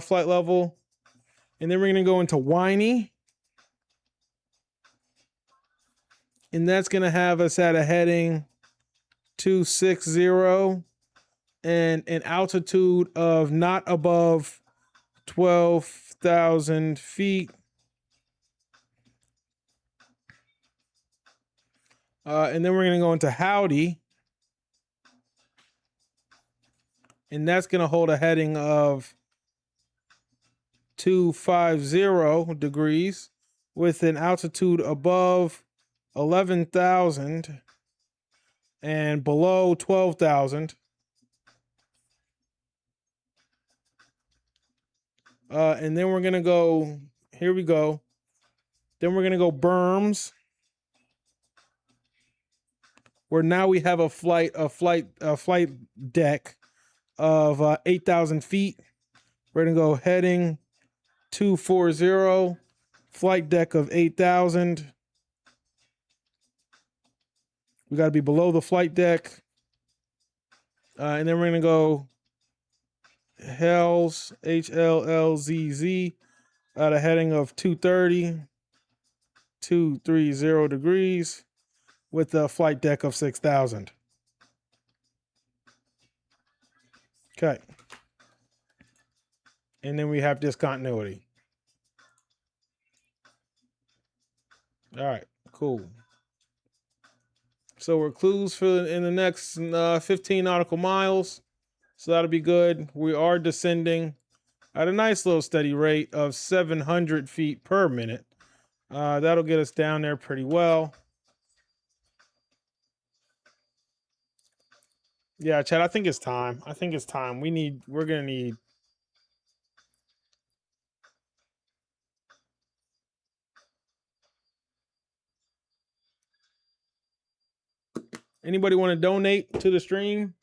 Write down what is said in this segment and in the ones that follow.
flight level. And then we're going to go into whiny. And that's going to have us at a heading 260 and an altitude of not above 12,000 feet. And then we're going to go into howdy. And that's going to hold a heading of 250 degrees with an altitude above 11,000 and below 12,000. And then we're going to go, here we go. Then we're going to go berms, where now we have a flight deck of 8,000 feet. We're going to go heading 240, flight deck of 8,000. We got to be below the flight deck. And then we're going to go Hells, HLLZZ, at a heading of 230 degrees with a flight deck of 6,000. Okay. And then we have discontinuity. All right, cool. So we're cruise for in the next 15 nautical miles. So that'll be good. We are descending at a nice little steady rate of 700 feet per minute. That'll get us down there pretty well. Yeah, Chad, I think it's time. We're going to need. Anybody want to donate to the stream?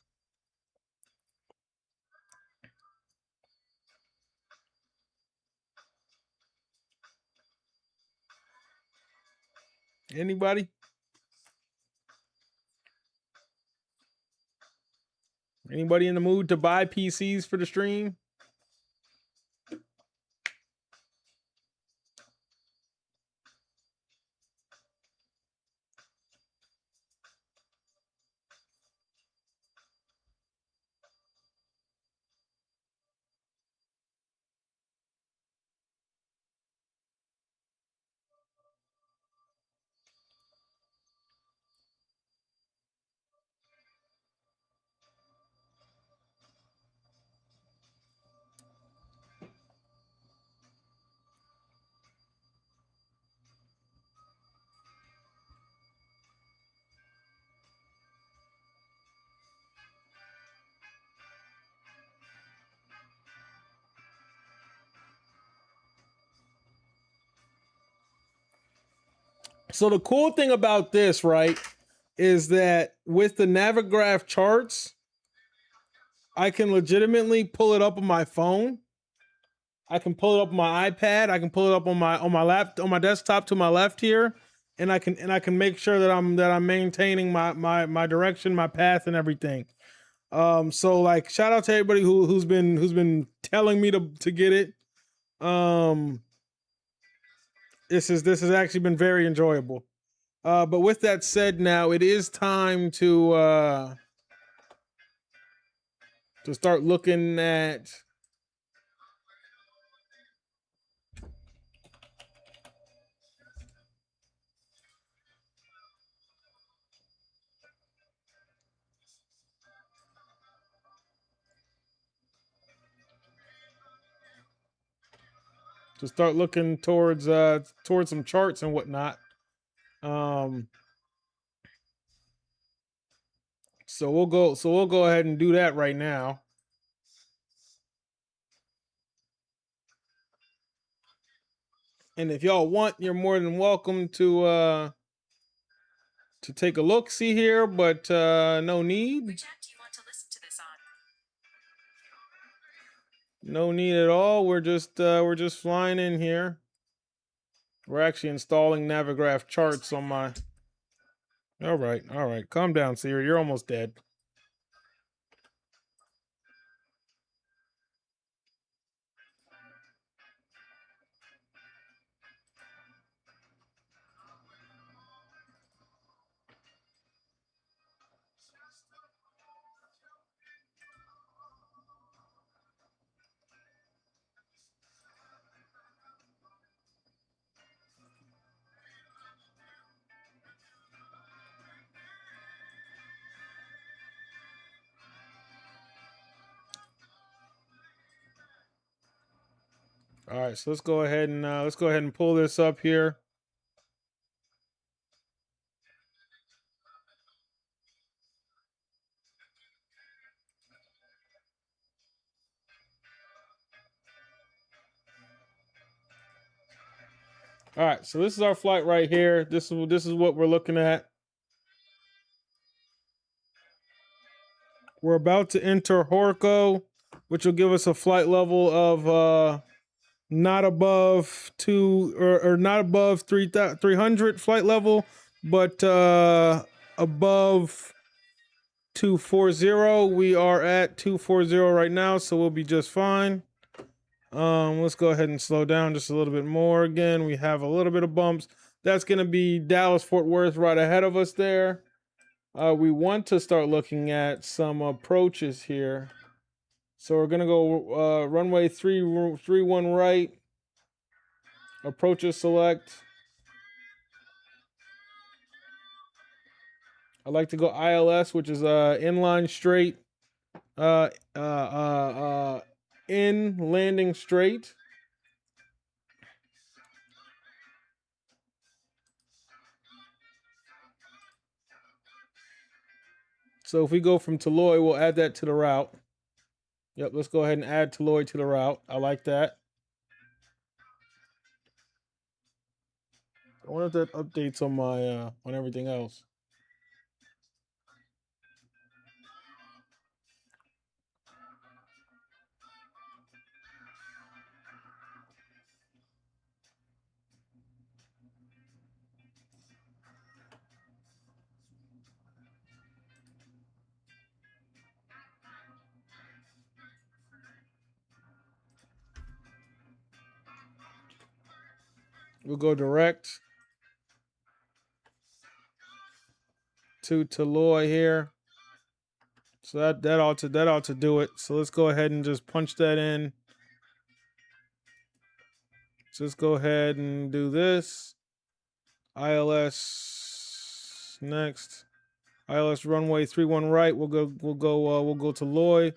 Anybody? Anybody in the mood to buy PCs for the stream? So the cool thing about this, right, is that with the Navigraph charts, I can legitimately pull it up on my phone. I can pull it up on my iPad. I can pull it up on my desktop to my left here, and I can make sure that I'm maintaining my direction, my path, and everything. So like shout out to everybody who's been telling me to get it. This has actually been very enjoyable. But with that said, now it is time to start looking at towards some charts and whatnot. So we'll go ahead and do that right now. And if y'all want, you're more than welcome to take a look, see here, but no need. Which app do you want to listen to this on? No need at all. We're just flying in here. We're actually installing Navigraph charts on my. All right. Calm down, Siri. You're almost dead. All right, so let's go ahead and pull this up here. All right, so this is our flight right here. This is what we're looking at. We're about to enter Horko, which will give us a flight level of not above or not above 300 flight level, but above 240. We are at 240 right now, so we'll be just fine. Let's go ahead and slow down just a little bit more. Again, we have a little bit of bumps. That's going to be Dallas Fort Worth right ahead of us there. We want to start looking at some approaches here. So we're going to go runway 31 right. Approaches select. I like to go ILS, which is inline straight. In landing straight. So if we go from Toloy, we'll add that to the route. Yep, let's go ahead and add Toloy to the route. I like that. I wonder if that updates on my on everything else. We'll go direct to Toloy here. So that ought to do it. So let's go ahead and just punch that in. So let's go ahead and do this. ILS next. ILS runway 31 right. We'll go to Loy.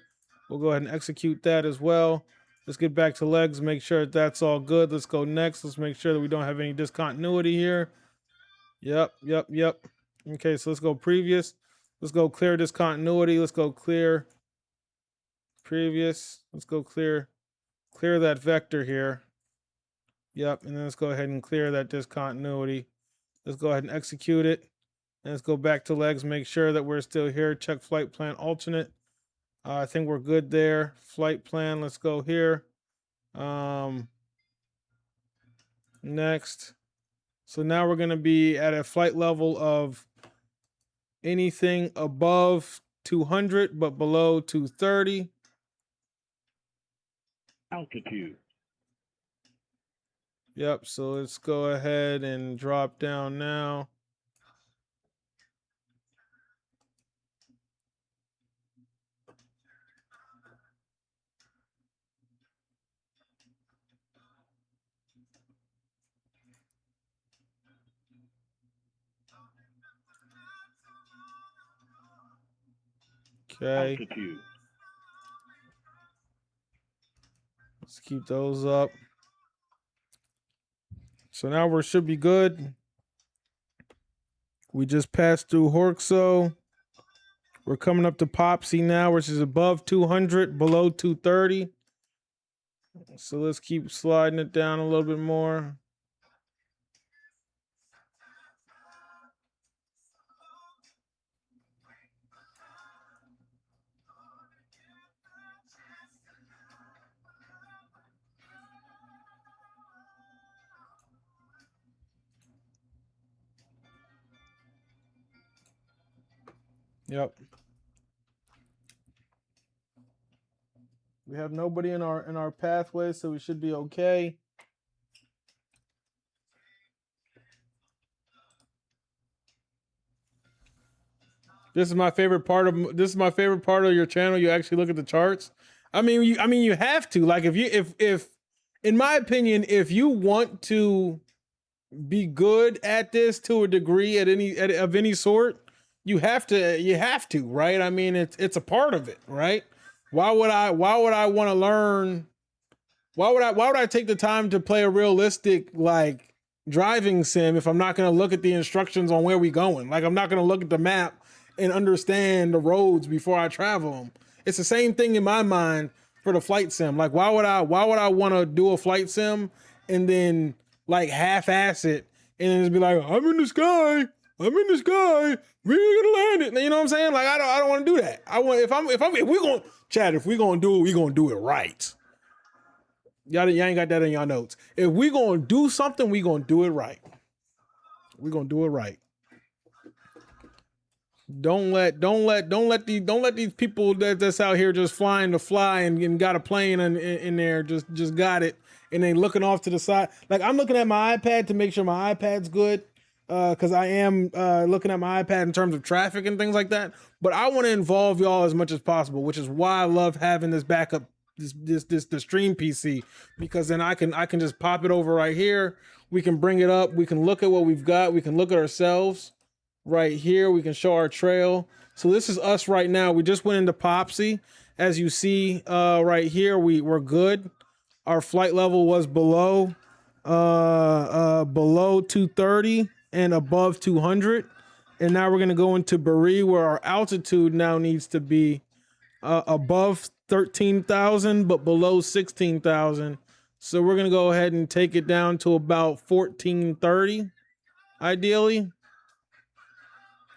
We'll go ahead and execute that as well. Let's get back to legs, make sure that's all good. Let's go next. Let's make sure that we don't have any discontinuity here. Yep. Okay, so let's go previous. Let's go clear discontinuity. Let's go clear previous. Let's go clear that vector here. Yep, and then let's go ahead and clear that discontinuity. Let's go ahead and execute it. And let's go back to legs, make sure that we're still here. Check flight plan alternate. I think we're good there. Flight plan, let's go here. Next. So now we're going to be at a flight level of anything above 200 but below 230. Altitude. Yep, so let's go ahead and drop down now. Okay. Altitude. Let's keep those up. So now we should be good. We just passed through Horxo. We're coming up to Popsy now, which is above 200, below 230. So let's keep sliding it down a little bit more. Yep. We have nobody in our pathway, so we should be okay. This is my favorite part of your channel. You actually look at the charts. I mean, you have to. Like, if in my opinion, if you want to be good at this to a degree of any sort, you have to, right? I mean, it's a part of it, right? Why would I want to learn Why would I take the time to play a realistic like driving sim if I'm not going to look at the instructions on where we going? Like I'm not going to look at the map and understand the roads before I travel them. It's the same thing in my mind for the flight sim. Like why would I want to do a flight sim and then like half-ass it and then just be like, I'm in the sky, we're gonna land it. You know what I'm saying? Like I don't want to do that. I want if we're gonna chat, if we're gonna do it, we're gonna do it right. Y'all ain't got that in y'all notes. If we gonna do something, we gonna do it right. We gonna do it right. Don't let these people that's out here just flying to fly and got a plane in there just got it and they looking off to the side. Like I'm looking at my iPad to make sure my iPad's good because I am looking at my iPad in terms of traffic and things like that. But I want to involve y'all as much as possible, which is why I love having this backup the stream PC, because then I can just pop it over right here. We can bring it up. We can look at what we've got. We can look at ourselves right here. We can show our trail. So this is us right now. We just went into Popsy. As you see right here, we're good. Our flight level was below 230 and above 200. And now we're gonna go into Bari where our altitude now needs to be above 13,000 but below 16,000. So we're gonna go ahead and take it down to about 1430. Ideally,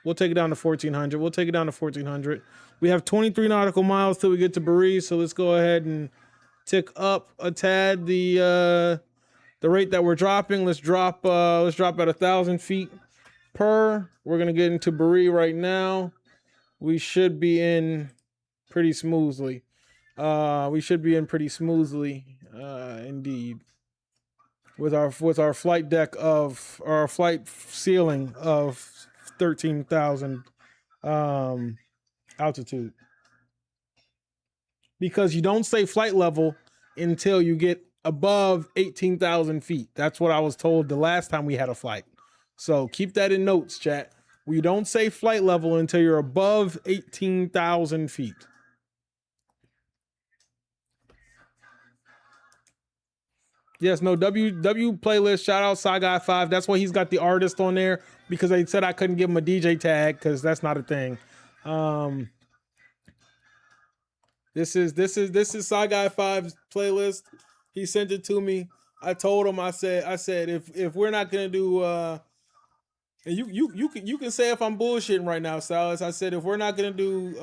we'll take it down to 1400. We'll take it down to 1400. We have 23 nautical miles till we get to Bari, so let's go ahead and tick up a tad the rate that we're dropping. Let's drop at 1,000 feet per. We're gonna get into Bari right now. We should be in pretty smoothly. Indeed. With our flight deck of our flight ceiling of 13,000 altitude. Because you don't say flight level until you get above 18,000 feet. That's what I was told the last time we had a flight. So keep that in notes, chat. We don't say flight level until you're above 18,000 feet. Yes, no, W playlist, shout out Sagai 5. That's why he's got the artist on there, because they said I couldn't give him a DJ tag because that's not a thing. This is Sagai 5's playlist. He sent it to me. I told him, I said if we're not gonna do and you can say if I'm bullshitting right now, Salas. I said if we're not gonna do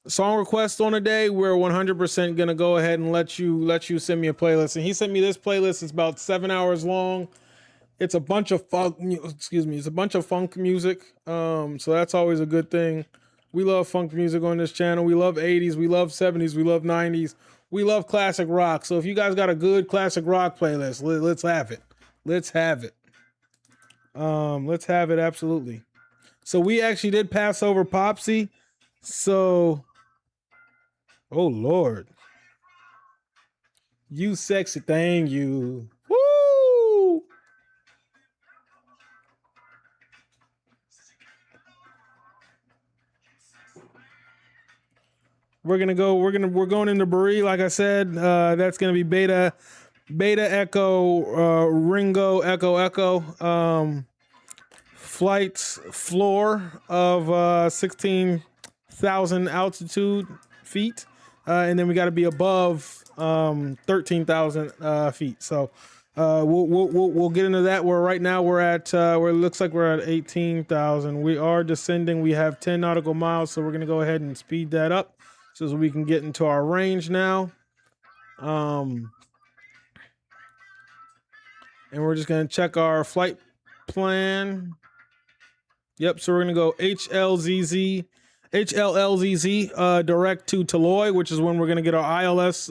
song requests on a day, we're 100% gonna go ahead and let you send me a playlist. And he sent me this playlist. It's about 7 hours long. It's a bunch of funk. It's a bunch of funk music. So that's always a good thing. We love funk music on this channel. We love 80s. We love 70s. We love 90s. We love classic rock. So if you guys got a good classic rock playlist, let's have it. Let's have it. Let's have it. Absolutely. So we actually did pass over Popsy. So, oh Lord, you sexy thing, you. Woo! We're going into Bari, like I said. That's gonna be Beta Echo Ringo Echo. Flight floor of 16,000 altitude feet, and then we got to be above 13,000 feet. So we'll get into that. Where right now we're at where it looks like we're at 18,000. We are descending. We have 10 nautical miles, so we're gonna go ahead and speed that up so we can get into our range now. And we're just gonna check our flight plan. Yep, so we're gonna go HLLZZ direct to Taloy, which is when we're gonna get our ILS